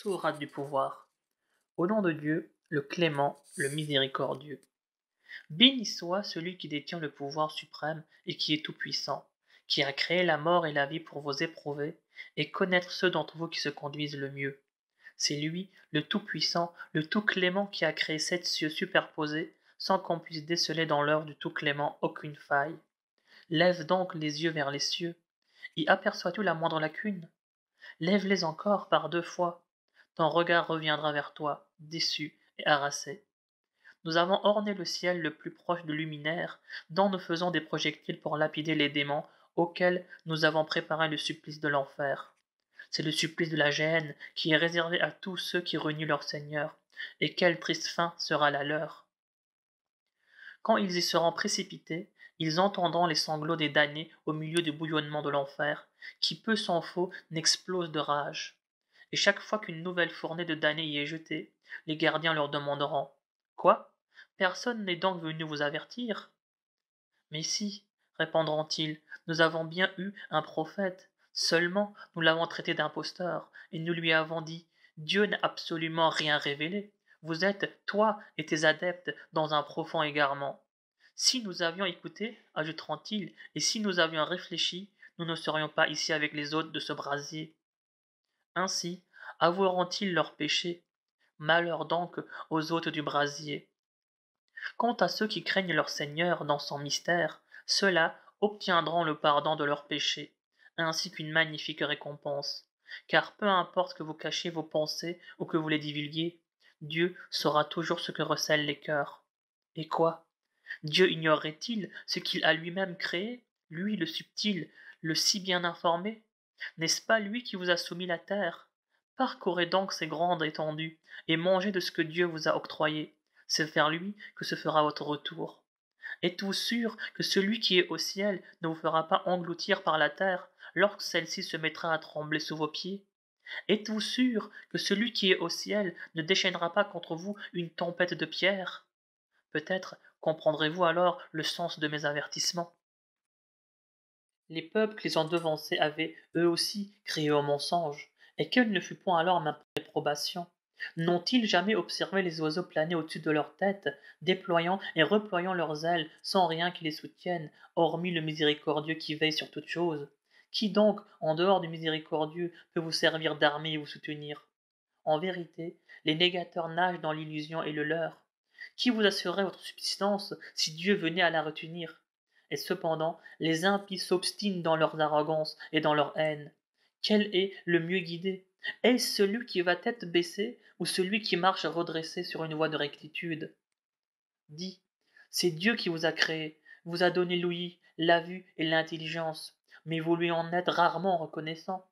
Sourate du pouvoir. Au nom de Dieu, le clément, le miséricordieux. Béni soit celui qui détient le pouvoir suprême et qui est tout-puissant, qui a créé la mort et la vie pour vous éprouver et connaître ceux d'entre vous qui se conduisent le mieux. C'est lui, le tout-puissant, le tout-clément qui a créé 7 cieux superposés sans qu'on puisse déceler dans l'œuvre du tout-clément aucune faille. Lève donc les yeux vers les cieux. Y aperçois-tu la moindre lacune? Lève-les encore par 2 fois. Ton regard reviendra vers toi, déçu et harassé. Nous avons orné le ciel le plus proche de luminaire, dont nous faisons des projectiles pour lapider les démons auxquels nous avons préparé le supplice de l'enfer. C'est le supplice de la géhenne qui est réservé à tous ceux qui renient leur Seigneur, et quelle triste fin sera la leur. Quand ils y seront précipités, ils entendront les sanglots des damnés au milieu du bouillonnement de l'enfer, qui peu s'en faut n'explose de rage. Et chaque fois qu'une nouvelle fournée de damnés y est jetée, les gardiens leur demanderont: Quoi? Personne n'est donc venu vous avertir? Mais si, répondront-ils, nous avons bien eu un prophète, seulement nous l'avons traité d'imposteur, et nous lui avons dit: Dieu n'a absolument rien révélé. Vous êtes, toi et tes adeptes, dans un profond égarement. Si nous avions écouté, ajouteront-ils, et si nous avions réfléchi, nous ne serions pas ici avec les hôtes de ce brasier. Ainsi avoueront-ils leurs péchés. Malheur donc aux hôtes du brasier. Quant à ceux qui craignent leur Seigneur dans son mystère, ceux-là obtiendront le pardon de leurs péchés, ainsi qu'une magnifique récompense. Car peu importe que vous cachiez vos pensées ou que vous les divulguiez, Dieu saura toujours ce que recèlent les cœurs. Et quoi? Dieu ignorerait-il ce qu'il a lui-même créé, lui le subtil, le si bien informé? N'est-ce pas lui qui vous a soumis la terre? Parcourez donc ces grandes étendues, et mangez de ce que Dieu vous a octroyé. C'est vers lui que se fera votre retour. Êtes-vous sûr que celui qui est au ciel ne vous fera pas engloutir par la terre lorsque celle-ci se mettra à trembler sous vos pieds? Êtes-vous sûr que celui qui est au ciel ne déchaînera pas contre vous une tempête de pierres? Peut-être comprendrez-vous alors le sens de mes avertissements. Les peuples qui les ont devancés avaient, eux aussi, crié au mensonge, et quelle ne fut point alors ma réprobation? N'ont-ils jamais observé les oiseaux planer au-dessus de leur tête, déployant et reployant leurs ailes sans rien qui les soutienne, hormis le miséricordieux qui veille sur toutes choses? Qui donc, en dehors du miséricordieux, peut vous servir d'armée et vous soutenir? En vérité, les négateurs nagent dans l'illusion et le leurre. Qui vous assurerait votre subsistance si Dieu venait à la retenir? Et cependant, les impies s'obstinent dans leur arrogance et dans leur haine. Quel est le mieux guidé? Est-ce celui qui va tête baissée ou celui qui marche redressé sur une voie de rectitude? Dis, c'est Dieu qui vous a créé, vous a donné l'ouïe, la vue et l'intelligence, mais vous lui en êtes rarement reconnaissant.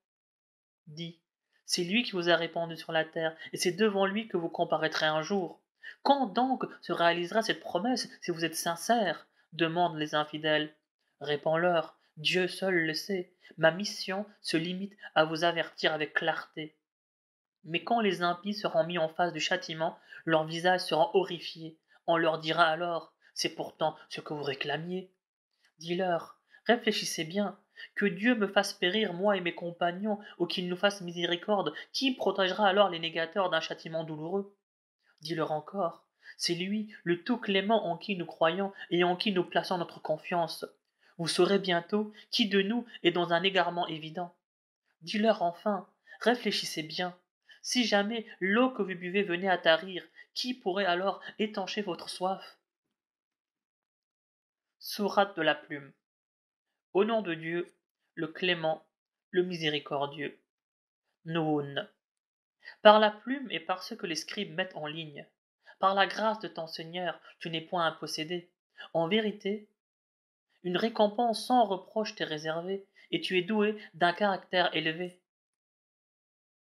Dis, c'est lui qui vous a répandu sur la terre, et c'est devant lui que vous comparaîtrez un jour. Quand donc se réalisera cette promesse si vous êtes sincère? Demandent les infidèles. Réponds-leur, Dieu seul le sait. Ma mission se limite à vous avertir avec clarté. Mais quand les impies seront mis en face du châtiment, leurs visages seront horrifiés. On leur dira alors: c'est pourtant ce que vous réclamiez. Dis-leur, réfléchissez bien, que Dieu me fasse périr moi et mes compagnons, ou qu'il nous fasse miséricorde, qui protégera alors les négateurs d'un châtiment douloureux? Dis-leur encore, c'est lui, le tout clément en qui nous croyons et en qui nous plaçons notre confiance. Vous saurez bientôt qui de nous est dans un égarement évident. Dis-leur enfin, réfléchissez bien. Si jamais l'eau que vous buvez venait à tarir, qui pourrait alors étancher votre soif? Sourate de la plume. Au nom de Dieu, le clément, le miséricordieux. Noun. Par la plume et par ce que les scribes mettent en ligne, par la grâce de ton Seigneur, tu n'es point un possédé. En vérité, une récompense sans reproche t'est réservée, et tu es doué d'un caractère élevé.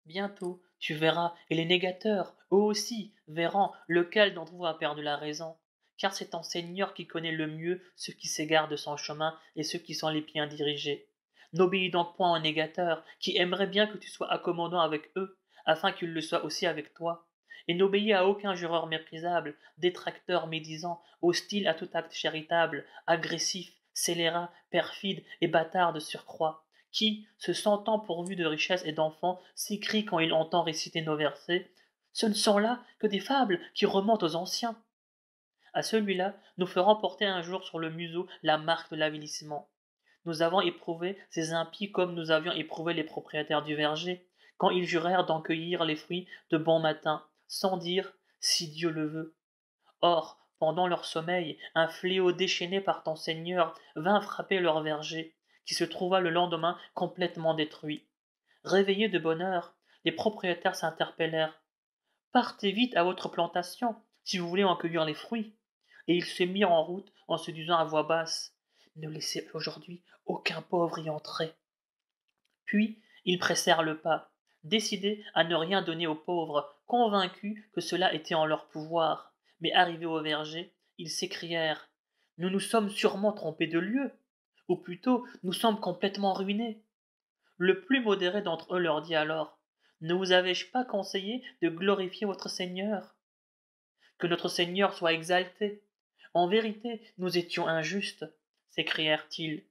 Bientôt, tu verras, et les négateurs, eux aussi, verront lequel d'entre vous a perdu la raison. Car c'est ton Seigneur qui connaît le mieux ceux qui s'égarent de son chemin et ceux qui sont les bien dirigés. N'obéis donc point aux négateurs, qui aimeraient bien que tu sois accommodant avec eux, afin qu'ils le soient aussi avec toi. Et n'obéis à aucun jureur méprisable, détracteur médisant, hostile à tout acte charitable, agressif, scélérat, perfide et bâtard de surcroît. qui, se sentant pourvu de richesses et d'enfants, s'écrie quand il entend réciter nos versets. Ce ne sont là que des fables qui remontent aux anciens. À celui-là, nous ferons porter un jour sur le museau la marque de l'avilissement. Nous avons éprouvé ces impies comme nous avions éprouvé les propriétaires du verger, quand ils jurèrent d'en cueillir les fruits de bon matin, sans dire si Dieu le veut. Or, pendant leur sommeil, un fléau déchaîné par ton Seigneur vint frapper leur verger, qui se trouva le lendemain complètement détruit. Réveillés de bonne heure, les propriétaires s'interpellèrent. Partez vite à votre plantation, si vous voulez en cueillir les fruits. Et ils se mirent en route en se disant à voix basse, ne laissez aujourd'hui aucun pauvre y entrer. Puis ils pressèrent le pas, décidés à ne rien donner aux pauvres, convaincus que cela était en leur pouvoir. Mais arrivés au verger, ils s'écrièrent, nous nous sommes sûrement trompés de lieu, ou plutôt nous sommes complètement ruinés. Le plus modéré d'entre eux leur dit alors, ne vous avais-je pas conseillé de glorifier votre Seigneur? Que notre Seigneur soit exalté. En vérité, nous étions injustes, s'écrièrent-ils.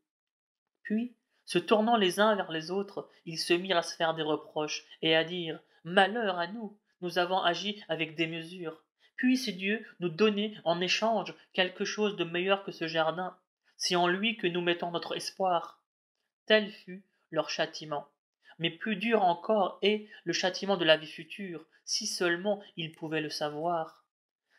Puis, se tournant les uns vers les autres, ils se mirent à se faire des reproches et à dire malheur à nous, nous avons agi avec démesure. Puisse Dieu nous donner en échange quelque chose de meilleur que ce jardin. C'est en lui que nous mettons notre espoir. Tel fut leur châtiment. Mais plus dur encore est le châtiment de la vie future, si seulement ils pouvaient le savoir.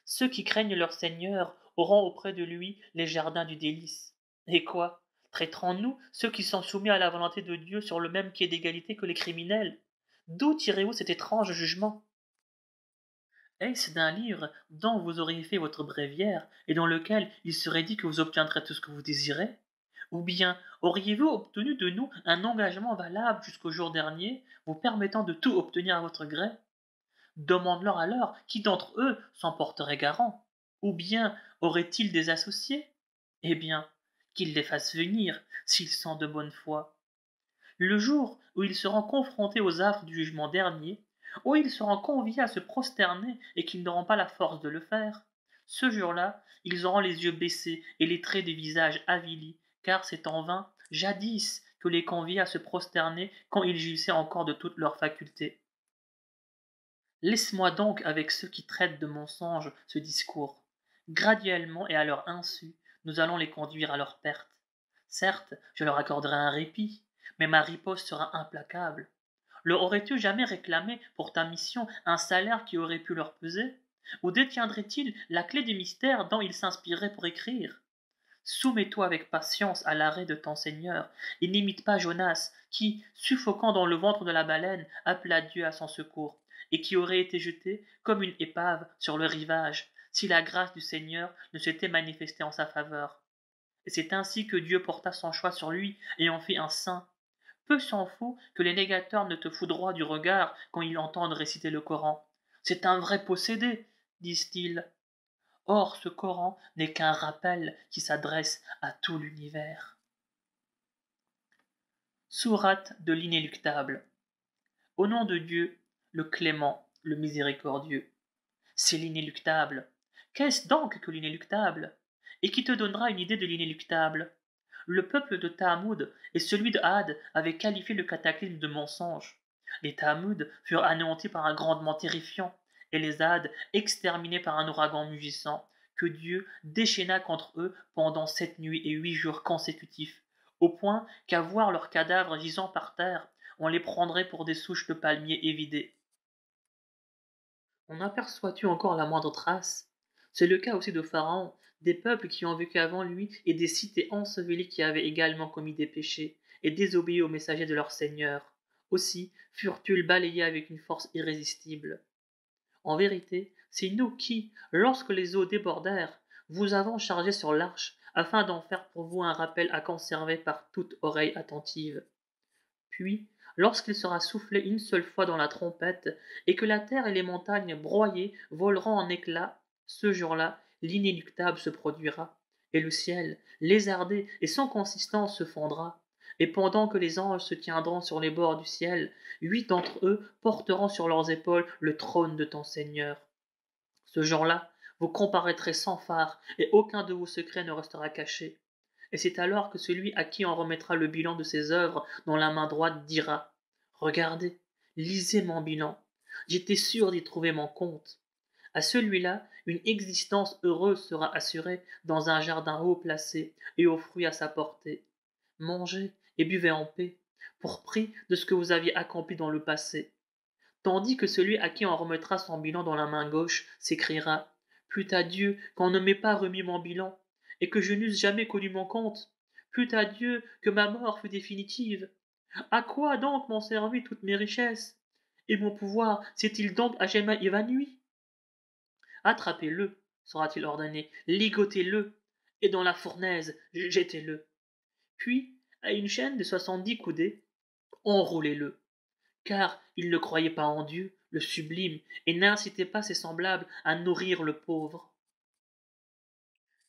Ceux qui craignent leur Seigneur auront auprès de lui les jardins du délice. Et quoi? Traiterons-nous ceux qui sont soumis à la volonté de Dieu sur le même pied d'égalité que les criminels? D'où tirez-vous cet étrange jugement? Est-ce d'un livre dont vous auriez fait votre bréviaire et dans lequel il serait dit que vous obtiendrez tout ce que vous désirez? Ou bien auriez-vous obtenu de nous un engagement valable jusqu'au jour dernier, vous permettant de tout obtenir à votre gré? Demande-leur alors qui d'entre eux s'en porterait garant. Ou bien auraient-ils des associés? Eh bien, qu'ils les fassent venir, s'ils sont de bonne foi. Le jour où ils seront confrontés aux affres du jugement dernier, où ils seront conviés à se prosterner et qu'ils n'auront pas la force de le faire, ce jour-là, ils auront les yeux baissés et les traits des visages avilis, car c'est en vain, jadis, que les conviés à se prosterner quand ils jouissaient encore de toutes leurs facultés. Laisse-moi donc avec ceux qui traitent de mensonges ce discours. Graduellement et à leur insu, nous allons les conduire à leur perte. Certes, je leur accorderai un répit, mais ma riposte sera implacable. Leur aurais-tu jamais réclamé pour ta mission un salaire qui aurait pu leur peser? Ou détiendraient-ils la clé du mystère dont ils s'inspiraient pour écrire? Soumets-toi avec patience à l'arrêt de ton Seigneur, et n'imite pas Jonas, qui, suffoquant dans le ventre de la baleine, appela Dieu à son secours, et qui aurait été jeté comme une épave sur le rivage, si la grâce du Seigneur ne s'était manifestée en sa faveur. Et c'est ainsi que Dieu porta son choix sur lui et en fit un saint. Peu s'en faut que les négateurs ne te foudroient du regard quand ils entendent réciter le Coran. C'est un vrai possédé, disent-ils. Or ce Coran n'est qu'un rappel qui s'adresse à tout l'univers. Sourate de l'inéluctable. Au nom de Dieu, le clément, le miséricordieux. C'est l'inéluctable. Qu'est-ce donc que l'inéluctable? Et qui te donnera une idée de l'inéluctable? Le peuple de Tahamoud et celui de Had avaient qualifié le cataclysme de mensonge. Les Tahamoud furent anéantis par un grondement terrifiant, et les Had exterminés par un ouragan mugissant, que Dieu déchaîna contre eux pendant 7 nuits et 8 jours consécutifs, au point qu'à voir leurs cadavres gisant par terre, on les prendrait pour des souches de palmiers évidées. En aperçois-tu encore la moindre trace? C'est le cas aussi de Pharaon, des peuples qui ont vécu avant lui et des cités ensevelies qui avaient également commis des péchés et désobéi aux messagers de leur Seigneur. Aussi furent-ils balayés avec une force irrésistible. En vérité, c'est nous qui, lorsque les eaux débordèrent, vous avons chargé sur l'arche afin d'en faire pour vous un rappel à conserver par toute oreille attentive. Puis, lorsqu'il sera soufflé une seule fois dans la trompette, et que la terre et les montagnes broyées voleront en éclats, ce jour-là, l'inéluctable se produira, et le ciel, lézardé et sans consistance, se fondra. Et pendant que les anges se tiendront sur les bords du ciel, 8 d'entre eux porteront sur leurs épaules le trône de ton Seigneur. Ce jour-là, vous comparaîtrez sans phare, et aucun de vos secrets ne restera caché. et c'est alors que celui à qui on remettra le bilan de ses œuvres dans la main droite dira: Regardez, lisez mon bilan, j'étais sûr d'y trouver mon compte. À celui-là, une existence heureuse sera assurée dans un jardin haut placé et aux fruits à sa portée. Mangez et buvez en paix, pour prix de ce que vous aviez accompli dans le passé. Tandis que celui à qui on remettra son bilan dans la main gauche s'écriera: Plût à Dieu qu'on ne m'ait pas remis mon bilan, et que je n'eusse jamais connu mon compte. Plût à Dieu que ma mort fût définitive. À quoi donc m'ont servi toutes mes richesses? Et mon pouvoir s'est-il donc à jamais évanoui? Attrapez-le, sera-t-il ordonné, ligotez-le, et dans la fournaise jetez-le. Puis, à une chaîne de 70 coudées, enroulez-le, car il ne croyait pas en Dieu, le sublime, et n'incitait pas ses semblables à nourrir le pauvre.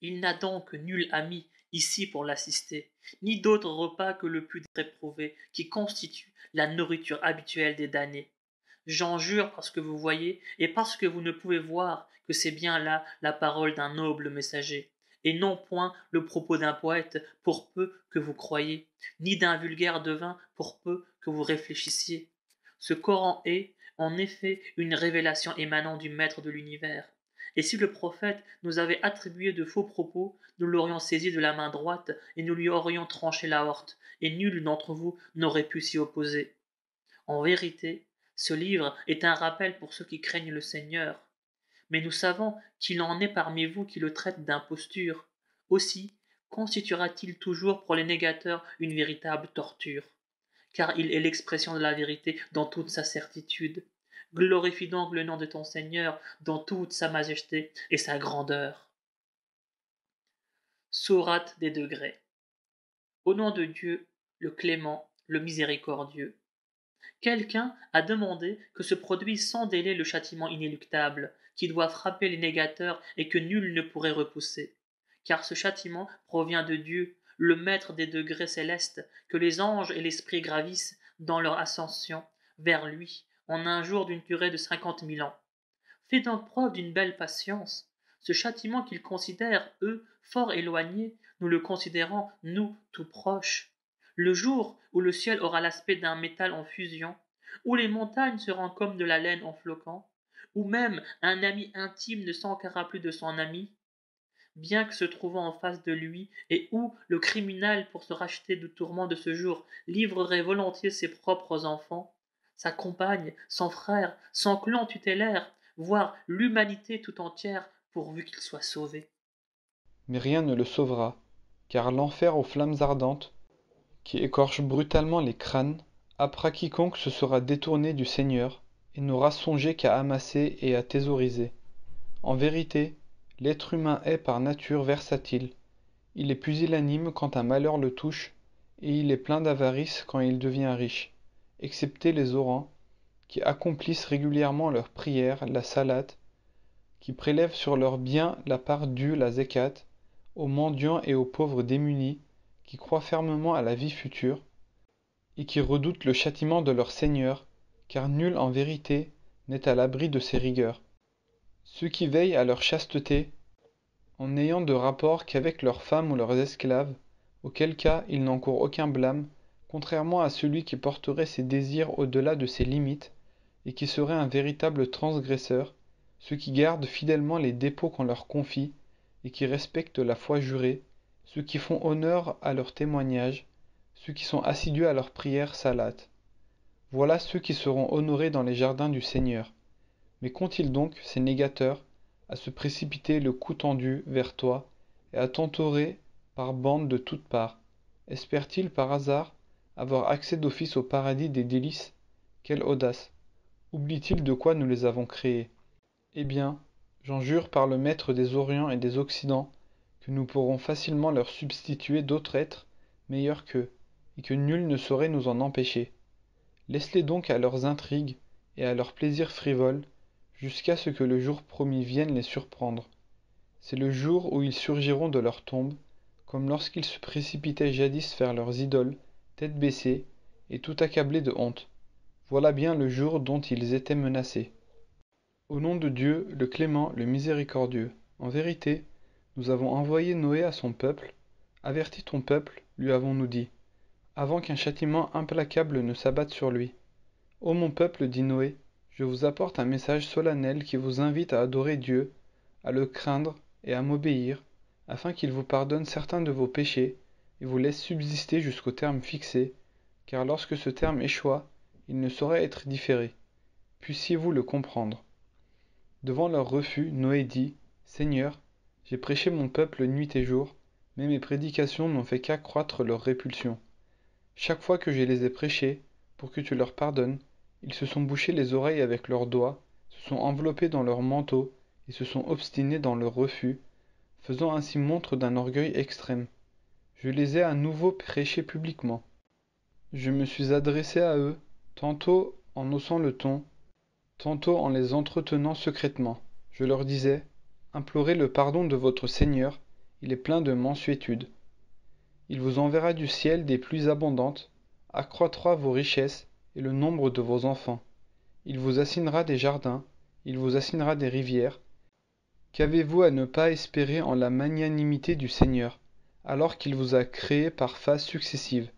Il n'a donc nul ami ici pour l'assister, ni d'autre repas que le plus éprouvé, qui constitue la nourriture habituelle des damnés. J'en jure parce que vous voyez, et parce que vous ne pouvez voir, que c'est bien là la parole d'un noble messager, et non point le propos d'un poète, pour peu que vous croyiez, ni d'un vulgaire devin, pour peu que vous réfléchissiez. Ce Coran est, en effet, une révélation émanant du Maître de l'univers. Et si le prophète nous avait attribué de faux propos, nous l'aurions saisi de la main droite, et nous lui aurions tranché l'aorte, et nul d'entre vous n'aurait pu s'y opposer. En vérité, ce livre est un rappel pour ceux qui craignent le Seigneur. Mais nous savons qu'il en est parmi vous qui le traitent d'imposture. Aussi, constituera-t-il toujours pour les négateurs une véritable torture, car il est l'expression de la vérité dans toute sa certitude. Glorifie donc le nom de ton Seigneur dans toute sa majesté et sa grandeur. Sourate des degrés. Au nom de Dieu, le clément, le miséricordieux. Quelqu'un a demandé que se produise sans délai le châtiment inéluctable, qui doit frapper les négateurs et que nul ne pourrait repousser. Car ce châtiment provient de Dieu, le maître des degrés célestes, que les anges et l'esprit gravissent dans leur ascension vers lui en un jour d'une durée de 50 000 ans. Fais donc preuve d'une belle patience. Ce châtiment qu'ils considèrent, eux, fort éloigné, nous le considérons, nous, tout proches. Le jour où le ciel aura l'aspect d'un métal en fusion, où les montagnes seront comme de la laine en floquant, où même un ami intime ne s'enquerra plus de son ami, bien que se trouvant en face de lui, et où le criminel, pour se racheter du tourment de ce jour, livrerait volontiers ses propres enfants, sa compagne, son frère, son clan tutélaire, voire l'humanité tout entière, pourvu qu'il soit sauvé. Mais rien ne le sauvera, car l'enfer aux flammes ardentes, qui écorche brutalement les crânes, happera quiconque se sera détourné du Seigneur, et n'aura songé qu'à amasser et à thésauriser. En vérité, l'être humain est par nature versatile. Il est pusillanime quand un malheur le touche, et il est plein d'avarice quand il devient riche, excepté les orans, qui accomplissent régulièrement leurs prières, la salate, qui prélèvent sur leurs biens la part due, la zekat, aux mendiants et aux pauvres démunis, qui croient fermement à la vie future, et qui redoutent le châtiment de leur Seigneur, car nul en vérité n'est à l'abri de ses rigueurs. Ceux qui veillent à leur chasteté, en n'ayant de rapport qu'avec leurs femmes ou leurs esclaves, auquel cas ils n'encourent aucun blâme, contrairement à celui qui porterait ses désirs au-delà de ses limites, et qui serait un véritable transgresseur, ceux qui gardent fidèlement les dépôts qu'on leur confie, et qui respectent la foi jurée, ceux qui font honneur à leur témoignage, ceux qui sont assidus à leurs prières salates. Voilà ceux qui seront honorés dans les jardins du Seigneur. Mais qu'ont-ils donc, ces négateurs, à se précipiter le cou tendu vers toi, et à t'entourer par bandes de toutes parts? Espèrent-ils par hasard avoir accès d'office au paradis des délices? Quelle audace! Oublient-ils de quoi nous les avons créés? Eh bien, j'en jure par le maître des Orients et des Occidents, que nous pourrons facilement leur substituer d'autres êtres meilleurs qu'eux, et que nul ne saurait nous en empêcher. Laisse-les donc à leurs intrigues et à leurs plaisirs frivoles, jusqu'à ce que le jour promis vienne les surprendre. C'est le jour où ils surgiront de leur tombe, comme lorsqu'ils se précipitaient jadis vers leurs idoles, tête baissée, et tout accablés de honte. Voilà bien le jour dont ils étaient menacés. Au nom de Dieu, le clément, le miséricordieux. En vérité, nous avons envoyé Noé à son peuple, Avertis ton peuple, lui avons-nous dit, avant qu'un châtiment implacable ne s'abatte sur lui. Ô mon peuple, dit Noé, je vous apporte un message solennel qui vous invite à adorer Dieu, à le craindre et à m'obéir, afin qu'il vous pardonne certains de vos péchés et vous laisse subsister jusqu'au terme fixé, car lorsque ce terme échoua, il ne saurait être différé. Puissiez-vous le comprendre. Devant leur refus, Noé dit, Seigneur, j'ai prêché mon peuple nuit et jour, mais mes prédications n'ont fait qu'accroître leur répulsion. Chaque fois que je les ai prêchés, pour que tu leur pardonnes, ils se sont bouchés les oreilles avec leurs doigts, se sont enveloppés dans leurs manteaux et se sont obstinés dans leur refus, faisant ainsi montre d'un orgueil extrême. Je les ai à nouveau prêchés publiquement. Je me suis adressé à eux, tantôt en haussant le ton, tantôt en les entretenant secrètement. Je leur disais, implorez le pardon de votre Seigneur, il est plein de mansuétude. Il vous enverra du ciel des pluies abondantes, accroîtra vos richesses et le nombre de vos enfants. Il vous assignera des jardins, il vous assignera des rivières. Qu'avez-vous à ne pas espérer en la magnanimité du Seigneur, alors qu'il vous a créé par phases successives?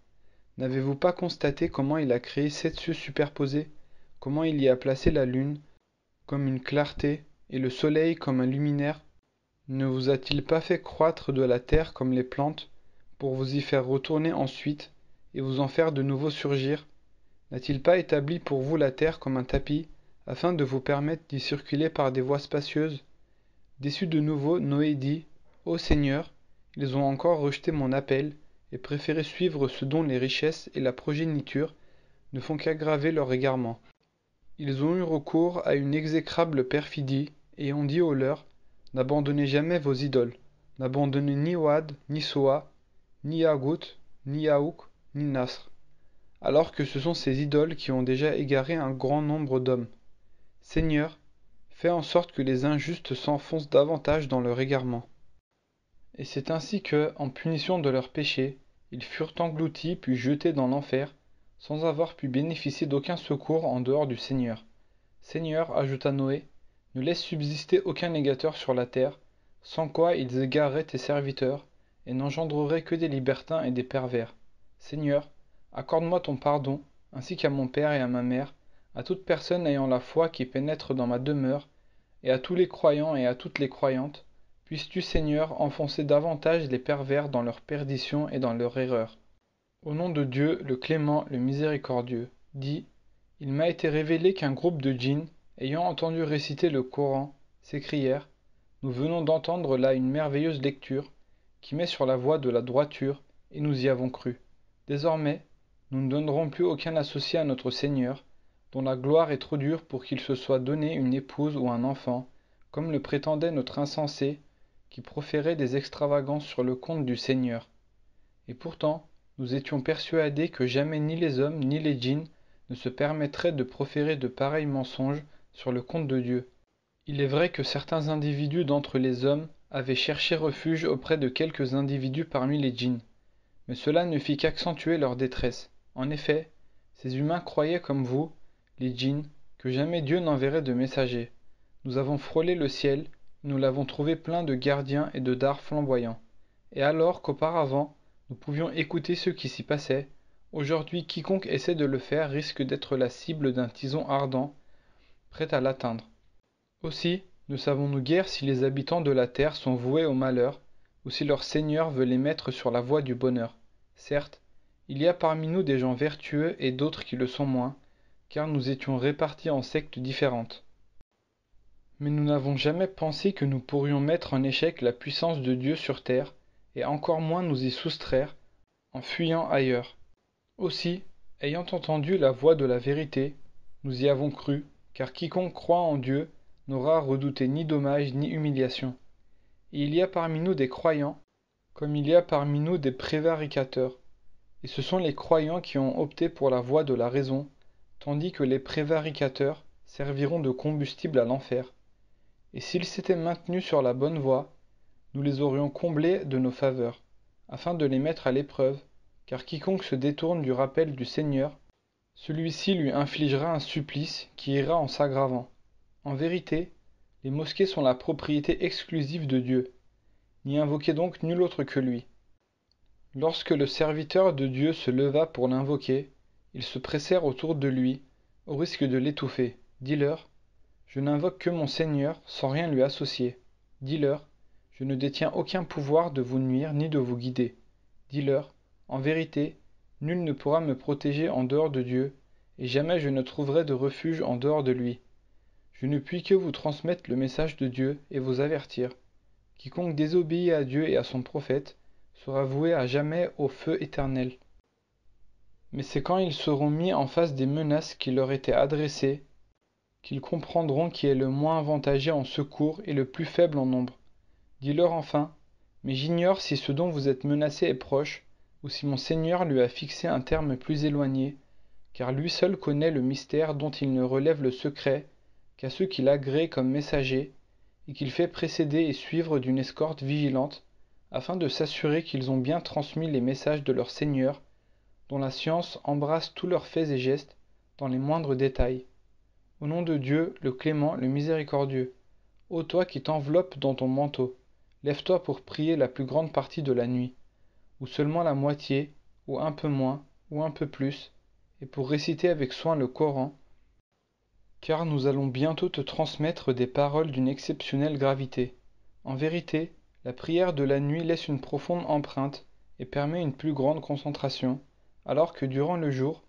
N'avez-vous pas constaté comment il a créé 7 cieux superposés, comment il y a placé la lune comme une clarté et le soleil comme un luminaire? Ne vous a-t-il pas fait croître de la terre comme les plantes, pour vous y faire retourner ensuite, et vous en faire de nouveau surgir? N'a-t-il pas établi pour vous la terre comme un tapis, afin de vous permettre d'y circuler par des voies spacieuses? Déçu de nouveau, Noé dit, Ô Seigneur, ils ont encore rejeté mon appel, et préféré suivre ce dont les richesses et la progéniture ne font qu'aggraver leur égarement. Ils ont eu recours à une exécrable perfidie, et ont dit aux leurs, N'abandonnez jamais vos idoles, n'abandonnez ni Ouad, ni Soa, ni Yagout, ni Yaouk, ni Nasr, alors que ce sont ces idoles qui ont déjà égaré un grand nombre d'hommes. Seigneur, fais en sorte que les injustes s'enfoncent davantage dans leur égarement. Et c'est ainsi que, en punition de leurs péchés, ils furent engloutis puis jetés dans l'enfer, sans avoir pu bénéficier d'aucun secours en dehors du Seigneur. Seigneur, ajouta Noé, ne laisse subsister aucun négateur sur la terre, sans quoi ils égareraient tes serviteurs, et n'engendreraient que des libertins et des pervers. Seigneur, accorde-moi ton pardon, ainsi qu'à mon père et à ma mère, à toute personne ayant la foi qui pénètre dans ma demeure, et à tous les croyants et à toutes les croyantes. Puisses-tu, Seigneur, enfoncer davantage les pervers dans leur perdition et dans leur erreur. Au nom de Dieu, le clément, le miséricordieux, dit, il m'a été révélé qu'un groupe de djinns, ayant entendu réciter le Coran, s'écrièrent, nous venons d'entendre là une merveilleuse lecture, qui met sur la voie de la droiture, et nous y avons cru. Désormais, nous ne donnerons plus aucun associé à notre Seigneur, dont la gloire est trop dure pour qu'il se soit donné une épouse ou un enfant, comme le prétendait notre insensé, qui proférait des extravagances sur le compte du Seigneur. Et pourtant, nous étions persuadés que jamais ni les hommes ni les djinns ne se permettraient de proférer de pareils mensonges sur le compte de Dieu. Il est vrai que certains individus d'entre les hommes avaient cherché refuge auprès de quelques individus parmi les djinns, mais cela ne fit qu'accentuer leur détresse. En effet, ces humains croyaient comme vous, les djinns, que jamais Dieu n'enverrait de messagers. Nous avons frôlé le ciel, nous l'avons trouvé plein de gardiens et de dards flamboyants. Et alors qu'auparavant, nous pouvions écouter ce qui s'y passait, aujourd'hui quiconque essaie de le faire risque d'être la cible d'un tison ardent, prêt à l'atteindre. Aussi, ne savons-nous guère si les habitants de la terre sont voués au malheur, ou si leur Seigneur veut les mettre sur la voie du bonheur. Certes, il y a parmi nous des gens vertueux et d'autres qui le sont moins, car nous étions répartis en sectes différentes. Mais nous n'avons jamais pensé que nous pourrions mettre en échec la puissance de Dieu sur terre, et encore moins nous y soustraire, en fuyant ailleurs. Aussi, ayant entendu la voix de la vérité, nous y avons cru, car quiconque croit en Dieu n'aura à redouter ni dommage ni humiliation. Et il y a parmi nous des croyants, comme il y a parmi nous des prévaricateurs, et ce sont les croyants qui ont opté pour la voie de la raison, tandis que les prévaricateurs serviront de combustible à l'enfer. Et s'ils s'étaient maintenus sur la bonne voie, nous les aurions comblés de nos faveurs, afin de les mettre à l'épreuve, car quiconque se détourne du rappel du Seigneur, celui-ci lui infligera un supplice qui ira en s'aggravant. En vérité, les mosquées sont la propriété exclusive de Dieu. N'y invoquez donc nul autre que lui. Lorsque le serviteur de Dieu se leva pour l'invoquer, ils se pressèrent autour de lui, au risque de l'étouffer. Dis-leur, je n'invoque que mon Seigneur sans rien lui associer. Dis-leur, je ne détiens aucun pouvoir de vous nuire ni de vous guider. Dis-leur, en vérité, nul ne pourra me protéger en dehors de Dieu, et jamais je ne trouverai de refuge en dehors de lui. Je ne puis que vous transmettre le message de Dieu et vous avertir. Quiconque désobéit à Dieu et à son prophète sera voué à jamais au feu éternel. Mais c'est quand ils seront mis en face des menaces qui leur étaient adressées qu'ils comprendront qui est le moins avantagé en secours et le plus faible en nombre. Dis-leur enfin, mais j'ignore si ce dont vous êtes menacés est proche, ou si mon Seigneur lui a fixé un terme plus éloigné, car lui seul connaît le mystère dont il ne relève le secret qu'à ceux qu'il agrée comme messagers, et qu'il fait précéder et suivre d'une escorte vigilante, afin de s'assurer qu'ils ont bien transmis les messages de leur Seigneur, dont la science embrasse tous leurs faits et gestes, dans les moindres détails. Au nom de Dieu, le clément, le miséricordieux, ô toi qui t'enveloppes dans ton manteau, lève-toi pour prier la plus grande partie de la nuit, ou seulement la moitié, ou un peu moins, ou un peu plus, et pour réciter avec soin le Coran, car nous allons bientôt te transmettre des paroles d'une exceptionnelle gravité. En vérité, la prière de la nuit laisse une profonde empreinte et permet une plus grande concentration, alors que durant le jour,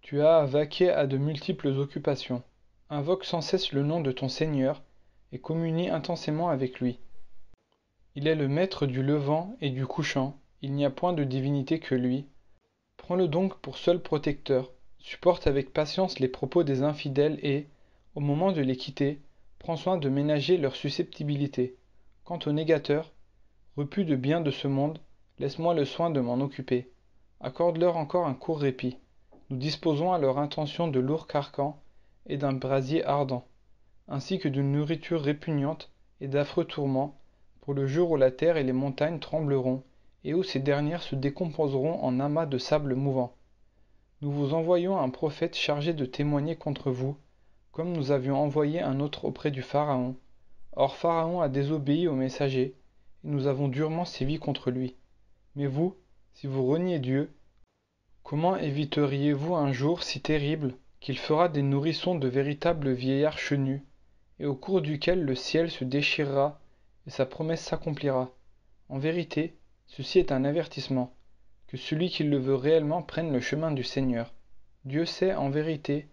tu as à vaquer à de multiples occupations. Invoque sans cesse le nom de ton Seigneur et communie intensément avec lui. Il est le maître du levant et du couchant, il n'y a point de divinité que lui. Prends-le donc pour seul protecteur, supporte avec patience les propos des infidèles et, au moment de les quitter, prends soin de ménager leur susceptibilité. Quant aux négateurs, repus de bien de ce monde, laisse-moi le soin de m'en occuper. Accorde-leur encore un court répit. Nous disposons à leur intention de lourds carcans et d'un brasier ardent, ainsi que d'une nourriture répugnante et d'affreux tourments, pour le jour où la terre et les montagnes trembleront, et où ces dernières se décomposeront en amas de sable mouvant. Nous vous envoyons un prophète chargé de témoigner contre vous, comme nous avions envoyé un autre auprès du Pharaon. Or Pharaon a désobéi au messager, et nous avons durement sévi contre lui. Mais vous, si vous reniez Dieu, comment éviteriez-vous un jour si terrible qu'il fera des nourrissons de véritables vieillards chenus, et au cours duquel le ciel se déchirera et sa promesse s'accomplira. En vérité, ceci est un avertissement, que celui qui le veut réellement prenne le chemin du Seigneur. Dieu sait, en vérité,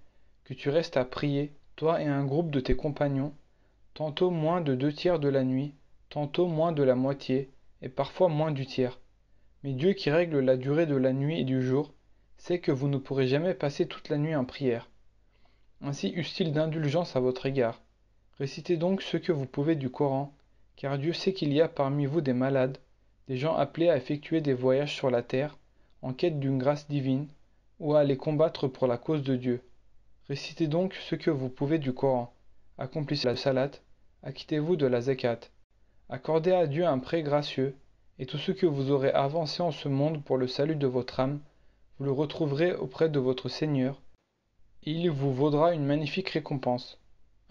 que tu restes à prier, toi et un groupe de tes compagnons, tantôt moins de 2 tiers de la nuit, tantôt moins de la moitié, et parfois moins du tiers. Mais Dieu qui règle la durée de la nuit et du jour, sait que vous ne pourrez jamais passer toute la nuit en prière. Ainsi eusse-t-il d'indulgence à votre égard. Récitez donc ce que vous pouvez du Coran, car Dieu sait qu'il y a parmi vous des malades, des gens appelés à effectuer des voyages sur la terre, en quête d'une grâce divine, ou à aller combattre pour la cause de Dieu. Récitez donc ce que vous pouvez du Coran, accomplissez la salat, acquittez-vous de la zakat, accordez à Dieu un prêt gracieux, et tout ce que vous aurez avancé en ce monde pour le salut de votre âme, vous le retrouverez auprès de votre Seigneur, et il vous vaudra une magnifique récompense.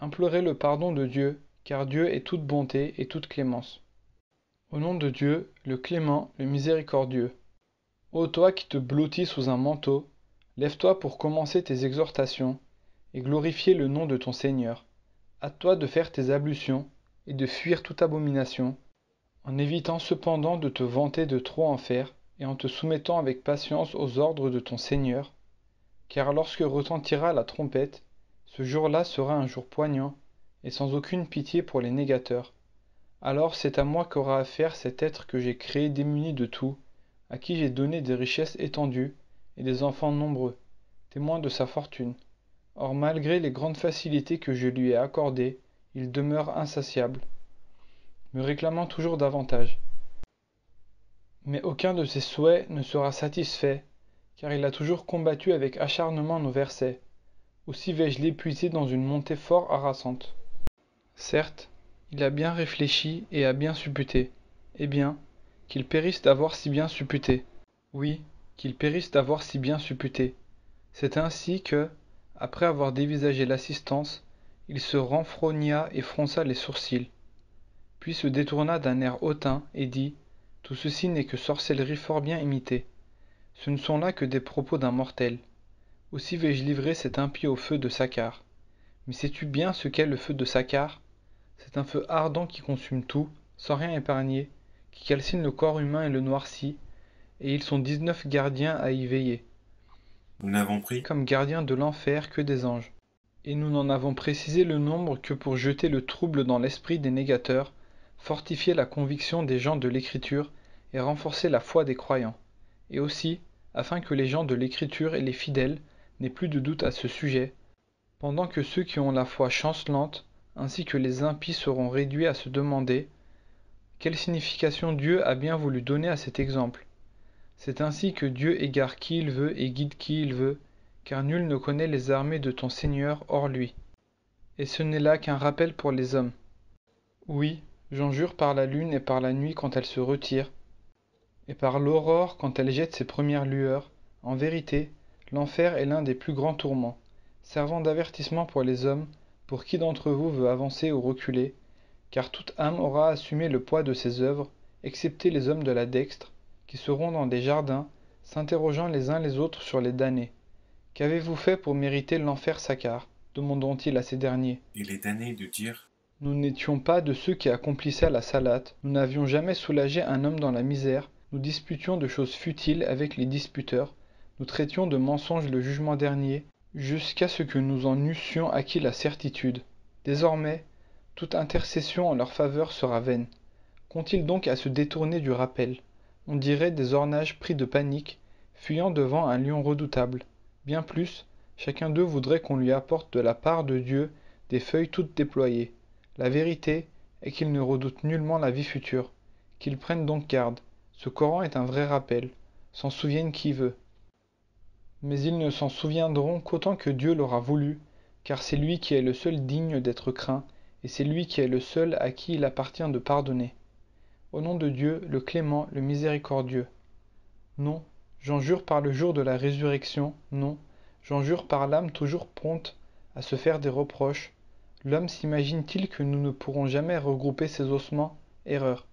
Implorez le pardon de Dieu, car Dieu est toute bonté et toute clémence. Au nom de Dieu, le clément, le miséricordieux. Ô toi qui te blottis sous un manteau, lève-toi pour commencer tes exhortations, et glorifier le nom de ton Seigneur. Hâte-toi de faire tes ablutions, et de fuir toute abomination, en évitant cependant de te vanter de trop en faire, et en te soumettant avec patience aux ordres de ton Seigneur, car lorsque retentira la trompette, ce jour-là sera un jour poignant, et sans aucune pitié pour les négateurs. Alors c'est à moi qu'aura affaire cet être que j'ai créé démuni de tout, à qui j'ai donné des richesses étendues, et des enfants nombreux, témoins de sa fortune. Or malgré les grandes facilités que je lui ai accordées, il demeure insatiable, me réclamant toujours davantage. Mais aucun de ses souhaits ne sera satisfait, car il a toujours combattu avec acharnement nos versets. Aussi vais-je l'épuiser dans une montée fort harassante. Certes, il a bien réfléchi et a bien supputé. Eh bien, qu'il périsse d'avoir si bien supputé. Oui, qu'il périsse d'avoir si bien supputé. C'est ainsi que, après avoir dévisagé l'assistance, il se renfrogna et fronça les sourcils. Puis se détourna d'un air hautain et dit Tout ceci n'est que sorcellerie fort bien imitée. Ce ne sont là que des propos d'un mortel. Aussi vais-je livrer cet impie au feu de Saccard. Mais sais-tu bien ce qu'est le feu de Saccard? C'est un feu ardent qui consume tout, sans rien épargner, qui calcine le corps humain et le noircit, et ils sont 19 gardiens à y veiller. Nous n'avons pris Comme gardiens de l'enfer que des anges. Et nous n'en avons précisé le nombre que pour jeter le trouble dans l'esprit des négateurs, fortifier la conviction des gens de l'Écriture et renforcer la foi des croyants. Et aussi, afin que les gens de l'Écriture et les fidèles n'aient plus de doute à ce sujet, pendant que ceux qui ont la foi chancelante, ainsi que les impies seront réduits à se demander quelle signification Dieu a bien voulu donner à cet exemple. C'est ainsi que Dieu égare qui il veut et guide qui il veut, car nul ne connaît les armées de ton Seigneur hors lui. Et ce n'est là qu'un rappel pour les hommes. Oui, j'en jure par la lune et par la nuit quand elle se retire, et par l'aurore quand elle jette ses premières lueurs, en vérité, l'enfer est l'un des plus grands tourments, servant d'avertissement pour les hommes, pour qui d'entre vous veut avancer ou reculer, car toute âme aura assumé le poids de ses œuvres, excepté les hommes de la dextre, qui seront dans des jardins, s'interrogeant les uns les autres sur les damnés. Qu'avez-vous fait pour mériter l'enfer Saccard? Demandant-il à ces derniers. Il est damné de dire Nous n'étions pas de ceux qui accomplissaient la salate, nous n'avions jamais soulagé un homme dans la misère, nous disputions de choses futiles avec les disputeurs, nous traitions de mensonges le jugement dernier, jusqu'à ce que nous en eussions acquis la certitude. Désormais, toute intercession en leur faveur sera vaine. Qu'ont-ils donc à se détourner du rappel? On dirait des ornages pris de panique, fuyant devant un lion redoutable. Bien plus, chacun d'eux voudrait qu'on lui apporte de la part de Dieu des feuilles toutes déployées. La vérité est qu'ils ne redoutent nullement la vie future, qu'ils prennent donc garde. Ce Coran est un vrai rappel, s'en souvienne qui veut. Mais ils ne s'en souviendront qu'autant que Dieu l'aura voulu, car c'est lui qui est le seul digne d'être craint, et c'est lui qui est le seul à qui il appartient de pardonner. Au nom de Dieu, le clément, le miséricordieux. Non, j'en jure par le jour de la résurrection, non, j'en jure par l'âme toujours prompte à se faire des reproches. L'homme s'imagine-t-il que nous ne pourrons jamais regrouper ses ossements? Erreur,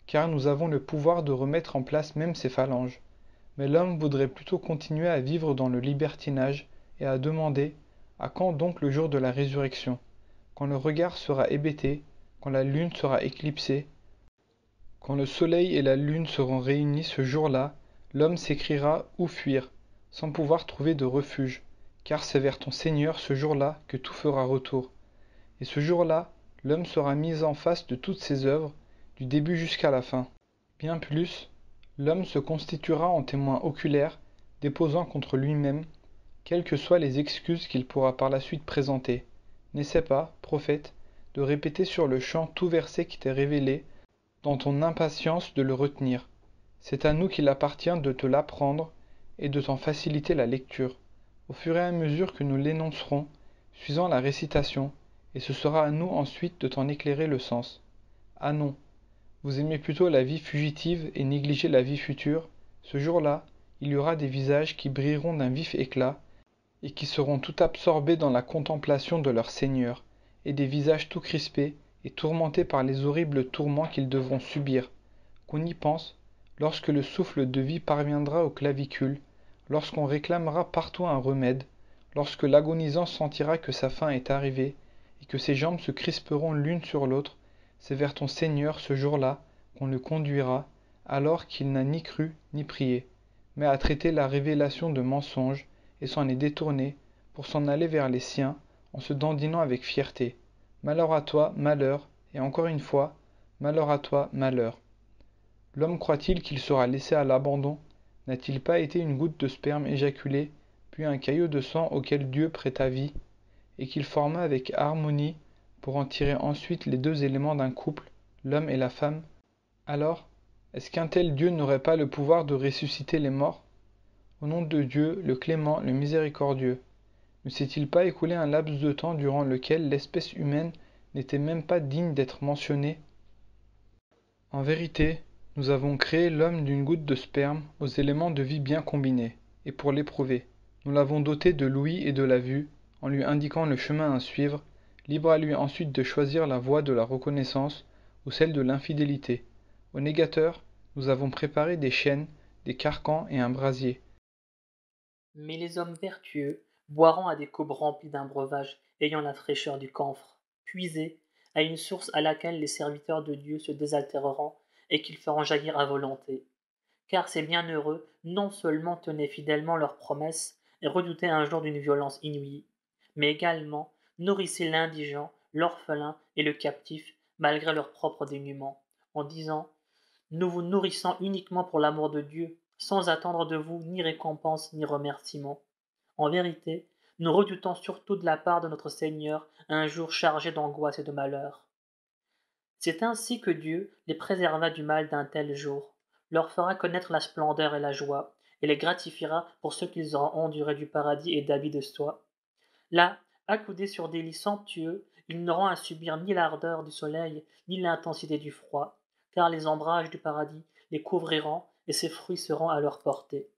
car nous avons le pouvoir de remettre en place même ses phalanges. Mais l'homme voudrait plutôt continuer à vivre dans le libertinage et à demander à quand donc le jour de la résurrection, quand le regard sera hébété, quand la lune sera éclipsée, quand le soleil et la lune seront réunis ce jour-là, l'homme s'écriera où fuir, sans pouvoir trouver de refuge, car c'est vers ton Seigneur ce jour-là que tout fera retour. Et ce jour-là, l'homme sera mis en face de toutes ses œuvres, du début jusqu'à la fin. Bien plus, l'homme se constituera en témoin oculaire, déposant contre lui-même, quelles que soient les excuses qu'il pourra par la suite présenter. N'essaie pas, prophète, de répéter sur le champ tout verset qui t'est révélé, dans ton impatience de le retenir. C'est à nous qu'il appartient de te l'apprendre et de t'en faciliter la lecture, au fur et à mesure que nous l'énoncerons, suivant la récitation, et ce sera à nous ensuite de t'en éclairer le sens. Ah non, vous aimez plutôt la vie fugitive et négligez la vie future, ce jour-là, il y aura des visages qui brilleront d'un vif éclat, et qui seront tout absorbés dans la contemplation de leur Seigneur, et des visages tout crispés et tourmentés par les horribles tourments qu'ils devront subir. Qu'on y pense, lorsque le souffle de vie parviendra aux clavicules, lorsqu'on réclamera partout un remède, lorsque l'agonisant sentira que sa fin est arrivée, et que ses jambes se crisperont l'une sur l'autre, c'est vers ton Seigneur ce jour-là qu'on le conduira, alors qu'il n'a ni cru ni prié, mais a traité la révélation de mensonge, et s'en est détourné, pour s'en aller vers les siens, en se dandinant avec fierté. Malheur à toi, malheur, et encore une fois, malheur à toi, malheur. L'homme croit-il qu'il sera laissé à l'abandon? N'a-t-il pas été une goutte de sperme éjaculée, puis un caillot de sang auquel Dieu prêta vie, et qu'il forma avec harmonie, pour en tirer ensuite les deux éléments d'un couple, l'homme et la femme? Alors, est-ce qu'un tel Dieu n'aurait pas le pouvoir de ressusciter les morts? Au nom de Dieu, le clément, le miséricordieux, ne s'est-il pas écoulé un laps de temps durant lequel l'espèce humaine n'était même pas digne d'être mentionnée? En vérité, nous avons créé l'homme d'une goutte de sperme aux éléments de vie bien combinés, et pour l'éprouver, nous l'avons doté de l'ouïe et de la vue, en lui indiquant le chemin à suivre, libre à lui ensuite de choisir la voie de la reconnaissance ou celle de l'infidélité. Au négateur, Nous avons préparé des chaînes, des carcans et un brasier. Mais les hommes vertueux boiront à des coupes remplies d'un breuvage ayant la fraîcheur du camphre, puisé à une source à laquelle les serviteurs de Dieu se désaltéreront et qu'ils feront jaillir à volonté. Car ces bienheureux non seulement tenaient fidèlement leurs promesses et redoutaient un jour d'une violence inouïe, mais également nourrissaient l'indigent, l'orphelin et le captif malgré leur propre dénuement, en disant nous vous nourrissons uniquement pour l'amour de Dieu, sans attendre de vous ni récompense ni remerciement. En vérité, nous redoutons surtout de la part de notre Seigneur un jour chargé d'angoisse et de malheur. C'est ainsi que Dieu les préserva du mal d'un tel jour, leur fera connaître la splendeur et la joie, et les gratifiera pour ce qu'ils auront enduré du paradis et d'habits de soie. Là, accoudés sur des lits somptueux, ils n'auront à subir ni l'ardeur du soleil, ni l'intensité du froid, car les ombrages du paradis les couvriront et ses fruits seront à leur portée.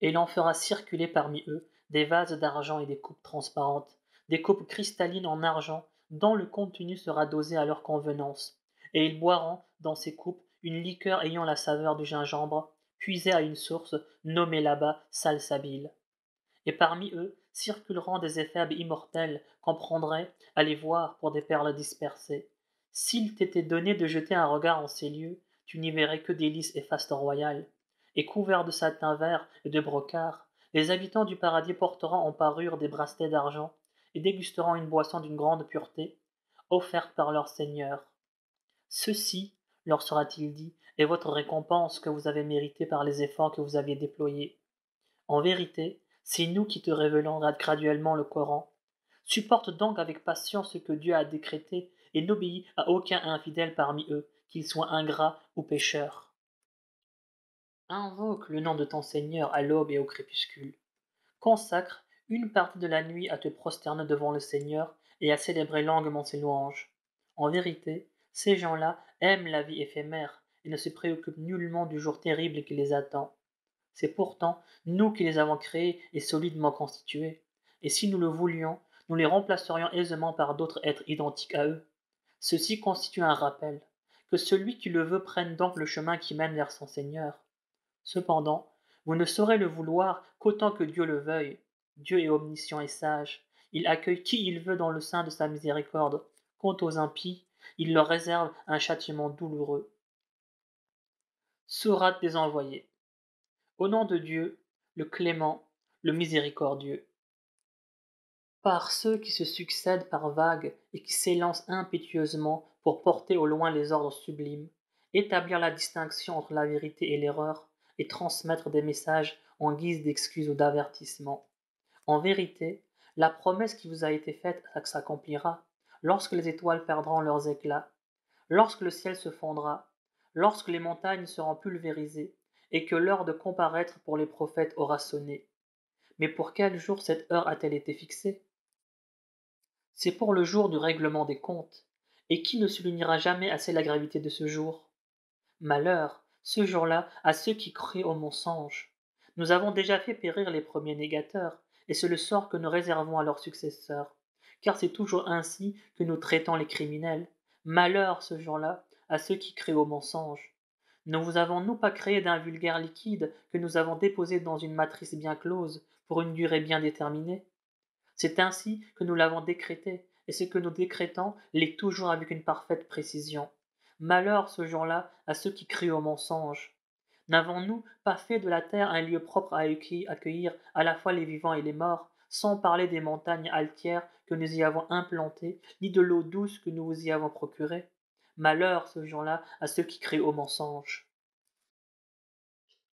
Et l'on fera circuler parmi eux des vases d'argent et des coupes transparentes, des coupes cristallines en argent dont le contenu sera dosé à leur convenance, et ils boiront dans ces coupes une liqueur ayant la saveur du gingembre, puisée à une source nommée là-bas salsabil. Et parmi eux circuleront des éphèbes immortels qu'on prendrait à les voir pour des perles dispersées. S'il t'était donné de jeter un regard en ces lieux, tu n'y verrais que des lys et fastes royales. Et couverts de satin vert et de brocart, les habitants du paradis porteront en parure des bracelets d'argent et dégusteront une boisson d'une grande pureté, offerte par leur Seigneur. Ceci, leur sera-t-il dit, est votre récompense que vous avez méritée par les efforts que vous aviez déployés. En vérité, c'est nous qui te révélons graduellement le Coran. Supporte donc avec patience ce que Dieu a décrété et n'obéis à aucun infidèle parmi eux, qu'il soit ingrat ou pécheur. Invoque le nom de ton Seigneur à l'aube et au crépuscule. Consacre une partie de la nuit à te prosterner devant le Seigneur et à célébrer longuement ses louanges. En vérité, ces gens-là aiment la vie éphémère et ne se préoccupent nullement du jour terrible qui les attend. C'est pourtant nous qui les avons créés et solidement constitués, et si nous le voulions, nous les remplacerions aisément par d'autres êtres identiques à eux. Ceci constitue un rappel, que celui qui le veut prenne donc le chemin qui mène vers son Seigneur. Cependant, vous ne saurez le vouloir qu'autant que Dieu le veuille. Dieu est omniscient et sage. Il accueille qui il veut dans le sein de sa miséricorde. Quant aux impies, il leur réserve un châtiment douloureux. Sourate des envoyés. Au nom de Dieu, le clément, le miséricordieux. Par ceux qui se succèdent par vagues et qui s'élancent impétueusement pour porter au loin les ordres sublimes, établir la distinction entre la vérité et l'erreur, et transmettre des messages en guise d'excuse ou d'avertissement. En vérité, la promesse qui vous a été faite s'accomplira lorsque les étoiles perdront leurs éclats, lorsque le ciel se fondra, lorsque les montagnes seront pulvérisées, et que l'heure de comparaître pour les prophètes aura sonné. Mais pour quel jour cette heure a-t-elle été fixée? C'est pour le jour du règlement des comptes, et qui ne soulignera jamais assez la gravité de ce jour? Malheur, ce jour-là, à ceux qui crient au mensonge. Nous avons déjà fait périr les premiers négateurs, et c'est le sort que nous réservons à leurs successeurs, car c'est toujours ainsi que nous traitons les criminels. Malheur, ce jour-là, à ceux qui crient au mensonge. Ne vous avons-nous pas créé d'un vulgaire liquide que nous avons déposé dans une matrice bien close, pour une durée bien déterminée? C'est ainsi que nous l'avons décrété, et ce que nous décrétons l'est toujours avec une parfaite précision. Malheur ce jour-là à ceux qui crient au mensonge. N'avons-nous pas fait de la terre un lieu propre à accueillir à la fois les vivants et les morts, sans parler des montagnes altières que nous y avons implantées, ni de l'eau douce que nous vous y avons procurée? Malheur ce jour-là à ceux qui crient au mensonge.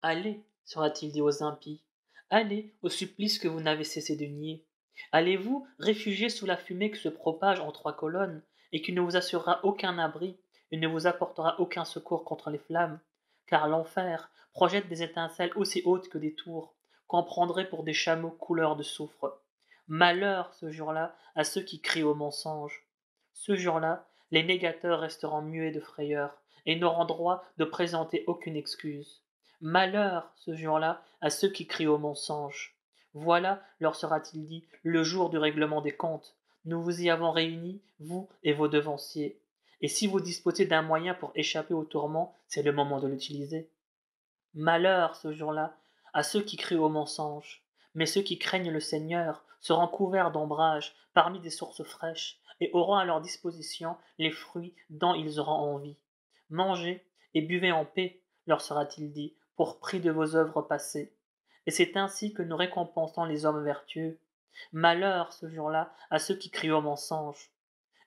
Allez, sera-t-il dit aux impies, allez au supplice que vous n'avez cessé de nier. Allez-vous réfugier sous la fumée qui se propage en trois colonnes, et qui ne vous assurera aucun abri, et ne vous apportera aucun secours contre les flammes, car l'enfer projette des étincelles aussi hautes que des tours, qu'on prendrait pour des chameaux couleur de soufre. Malheur, ce jour-là, à ceux qui crient au mensonge. Ce jour-là, les négateurs resteront muets de frayeur, et n'auront droit de présenter aucune excuse. Malheur, ce jour-là, à ceux qui crient au mensonge. Voilà, leur sera-t-il dit, le jour du règlement des comptes. Nous vous y avons réunis, vous et vos devanciers. Et si vous disposez d'un moyen pour échapper au tourment, c'est le moment de l'utiliser. Malheur ce jour-là à ceux qui crient au mensonge, mais ceux qui craignent le Seigneur seront couverts d'ombrage parmi des sources fraîches et auront à leur disposition les fruits dont ils auront envie. Mangez et buvez en paix, leur sera-t-il dit, pour prix de vos œuvres passées. Et c'est ainsi que nous récompensons les hommes vertueux. Malheur ce jour-là à ceux qui crient au mensonge.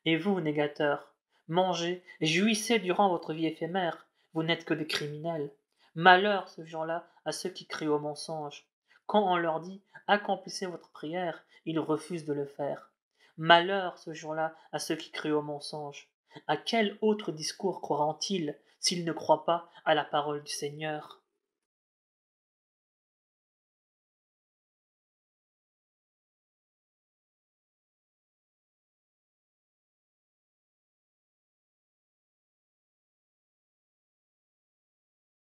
Et vous, négateurs, mangez et jouissez durant votre vie éphémère, vous n'êtes que des criminels. Malheur ce jour-là à ceux qui crient au mensonge. Quand on leur dit accomplissez votre prière, ils refusent de le faire. Malheur ce jour-là à ceux qui crient au mensonge. À quel autre discours croiront-ils s'ils ne croient pas à la parole du Seigneur?